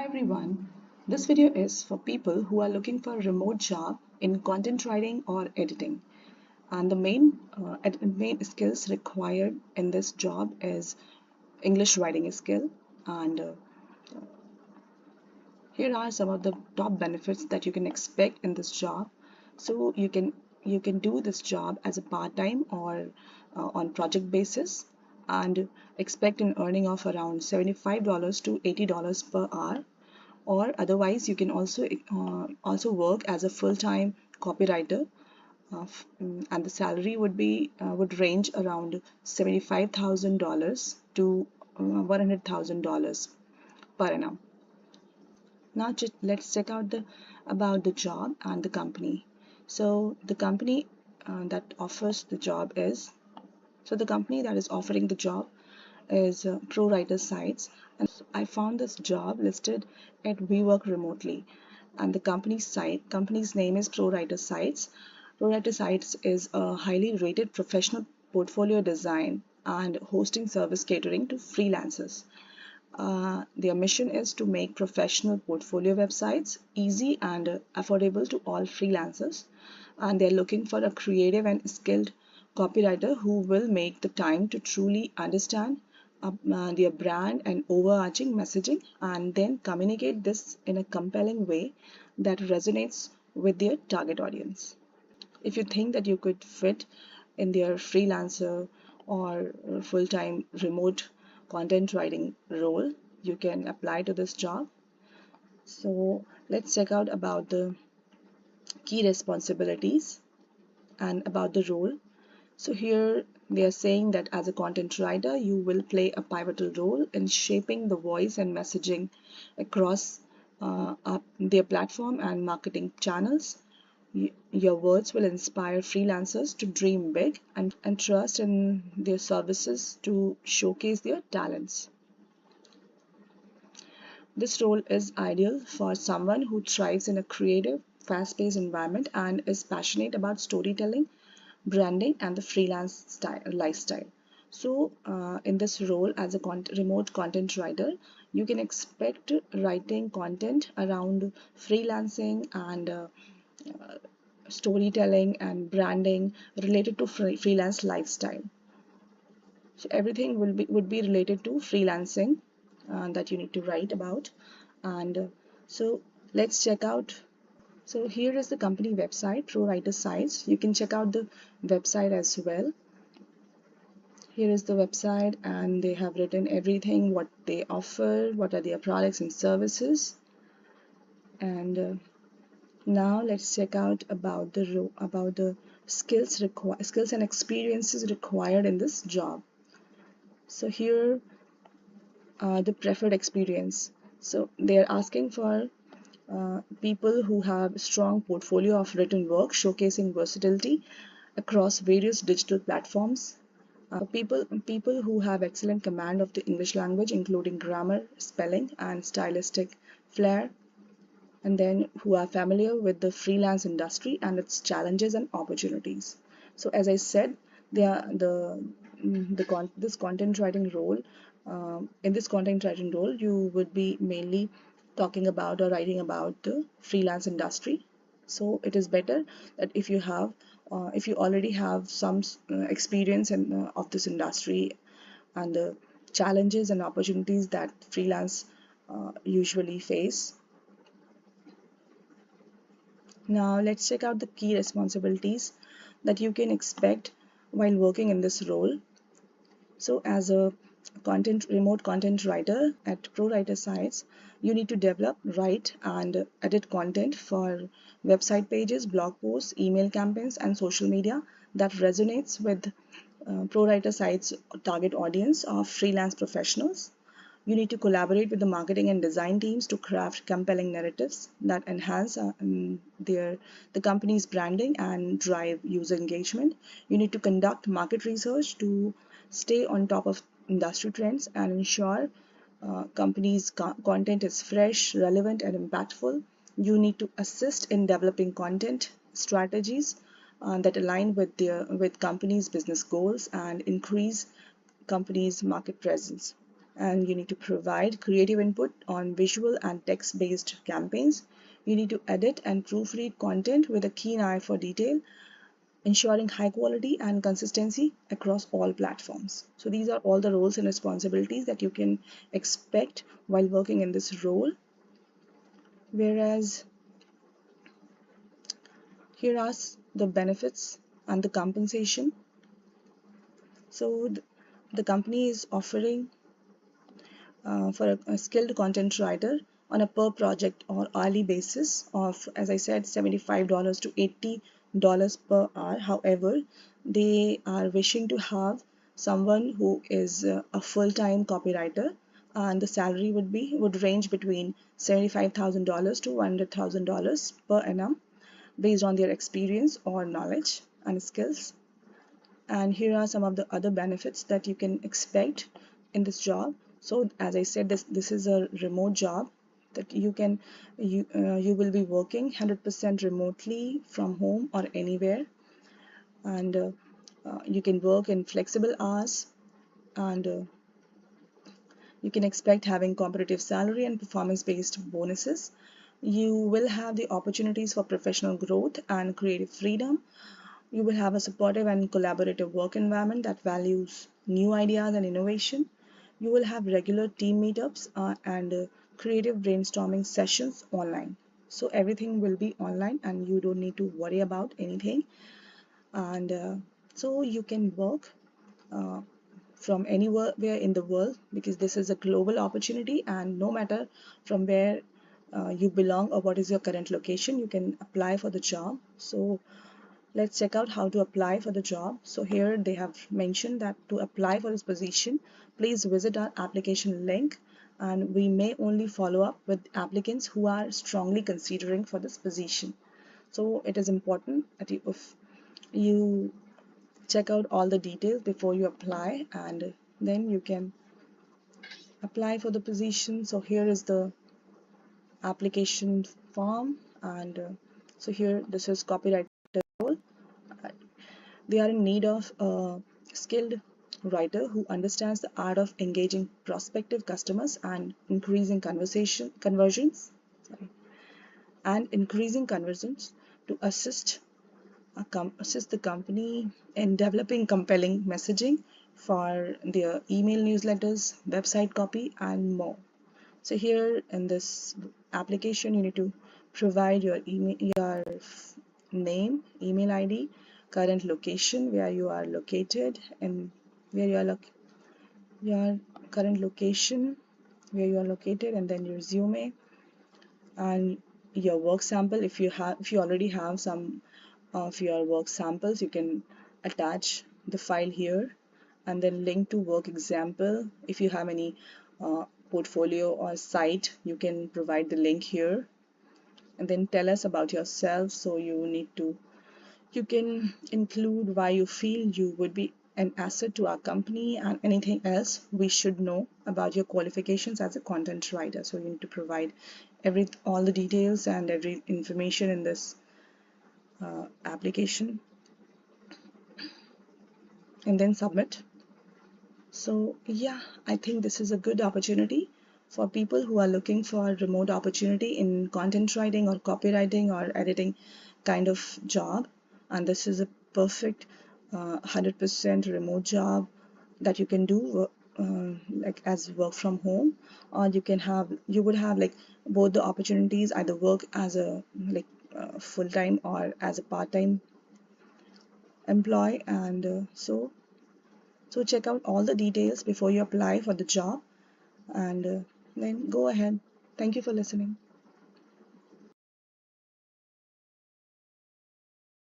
Hi everyone, this video is for people who are looking for a remote job in content writing or editing. And the main skills required in this job is English writing skill. And here are some of the top benefits that you can expect in this job. So you can do this job as a part-time or on project basis and expect an earning of around $75 to $80 per hour, or otherwise you can also work as a full-time copywriter, and the salary would range around $75,000 to $100,000 per annum. Now let's check out about the job and the company. So the company that offers the job is the company that is offering the job is ProWriterSites, and I found this job listed at We Work Remotely, and the company's name is ProWriterSites. ProWriterSites is a highly rated professional portfolio design and hosting service catering to freelancers. Their mission is to make professional portfolio websites easy and affordable to all freelancers, and they're looking for a creative and skilled copywriter who will make the time to truly understand their brand and overarching messaging, and then communicate this in a compelling way that resonates with their target audience. If you think that you could fit in their freelancer or full-time remote content writing role, you can apply to this job. So let's check out about the key responsibilities and about the role. So here they are saying that as a content writer, you will play a pivotal role in shaping the voice and messaging across their platform and marketing channels. Your words will inspire freelancers to dream big and trust in their services to showcase their talents. This role is ideal for someone who thrives in a creative, fast-paced environment and is passionate about storytelling, branding, and the freelance lifestyle. So, in this role as a remote content writer, you can expect writing content around freelancing and storytelling and branding related to freelance lifestyle. So everything would be related to freelancing that you need to write about. And so let's check out. So here is the company website, ProWriterSites. You can check out the website as well. Here is the website, and they have written everything, what they offer, what are their products and services. And now let's check out about the skills and experiences required in this job. So here the preferred experience. So they are asking for people who have strong portfolio of written work showcasing versatility across various digital platforms. People who have excellent command of the English language, including grammar, spelling, and stylistic flair, and then who are familiar with the freelance industry and its challenges and opportunities. So as I said, they are this content writing role. In this content writing role, you would be mainly talking about or writing about the freelance industry. So it is better that if you already have some experience of this industry and the challenges and opportunities that freelance usually face. Now let's check out the key responsibilities that you can expect while working in this role. So as a remote content writer at ProWriterSites, you need to develop, write, and edit content for website pages, blog posts, email campaigns, and social media that resonates with ProWriterSites' target audience of freelance professionals. You need to collaborate with the marketing and design teams to craft compelling narratives that enhance the company's branding and drive user engagement. You need to conduct market research to stay on top of industry trends and ensure company's content is fresh, relevant, and impactful. You need to assist in developing content strategies that align with company's business goals and increase company's market presence. and you need to provide creative input on visual and text-based campaigns. You need to edit and proofread content with a keen eye for detail, ensuring high quality and consistency across all platforms. So these are all the roles and responsibilities that you can expect while working in this role. Whereas here are the benefits and the compensation. So the company is offering for a skilled content writer on a per project or hourly basis of, as I said, $75 to $80 per hour. However, they are wishing to have someone who is a full-time copywriter, and the salary would range between $75,000 to $100,000 per annum based on their experience or knowledge and skills. And here are some of the other benefits that you can expect in this job. So as I said, this is a remote job that you will be working 100% remotely from home or anywhere, and you can work in flexible hours, and you can expect having competitive salary and performance-based bonuses. You will have the opportunities for professional growth and creative freedom. You will have a supportive and collaborative work environment that values new ideas and innovation. You will have regular team meetups and creative brainstorming sessions online. So everything will be online and you don't need to worry about anything. And so you can work uh, from anywhere in the world, because this is a global opportunity, and no matter from where you belong or what is your current location, you can apply for the job. So let's check out how to apply for the job. So here they have mentioned that to apply for this position, please visit our application link, and we may only follow up with applicants who are strongly considering for this position. So it is important that if you check out all the details before you apply, and then you can apply for the position. So here is the application form, and so here this is copywriter role. They are in need of a skilled writer who understands the art of engaging prospective customers and increasing conversions, sorry, and increasing conversions to assist the company in developing compelling messaging for their email newsletters, website copy, and more. So here in this application, you need to provide your email, your name, email ID, current location where you are located, and where you are your current location where you are located, and then your resume and your work sample. If you already have some of your work samples, you can attach the file here, and then link to work example. If you have any portfolio or site, you can provide the link here, and then tell us about yourself. So you can include why you feel you would be an asset to our company, and anything else we should know about your qualifications as a content writer. So you need to provide all the details and every information in this application, and then submit. So yeah, I think this is a good opportunity for people who are looking for a remote opportunity in content writing or copywriting or editing kind of job. And this is a perfect 100% remote job that you can do like as work from home, or you would have like both the opportunities, either work as a full-time or as a part-time employee. And so check out all the details before you apply for the job, and then go ahead. Thank you for listening.